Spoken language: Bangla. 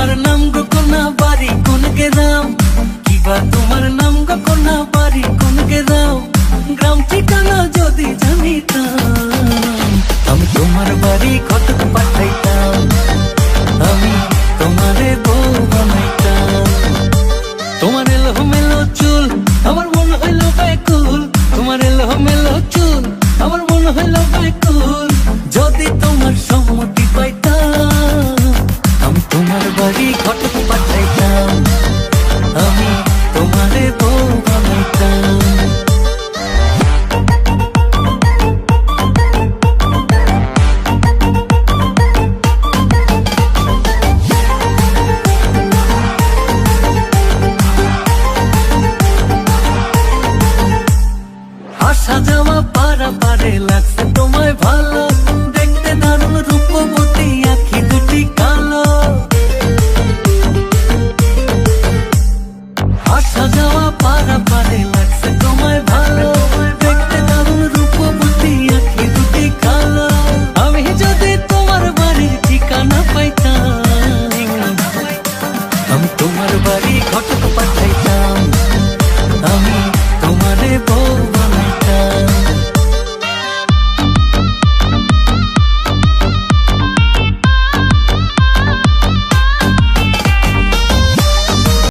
তোমার নাম গো কোনা বাড়ি কোন গ্রাম, কিবা তোমার নাম গো কোনা বাড়ি কোন গ্রাম, গ্রাম ঠিকানা যদি জানিতাম আমি তোমার বাড়ি কটক পাঠাইতাম, আমি তোমারে বউ বানাইতাম। তোমার এলো মেলো চুল আমার মন হইল ব্যাকুল, তোমার এলো মেলো চুল আমার মন হইল ব্যাকুল, যদি তোমার সম্মতি পাইতাম আমি তোমার বাড়ি কটক পাঠাইতাম, আমি তোমারে বউ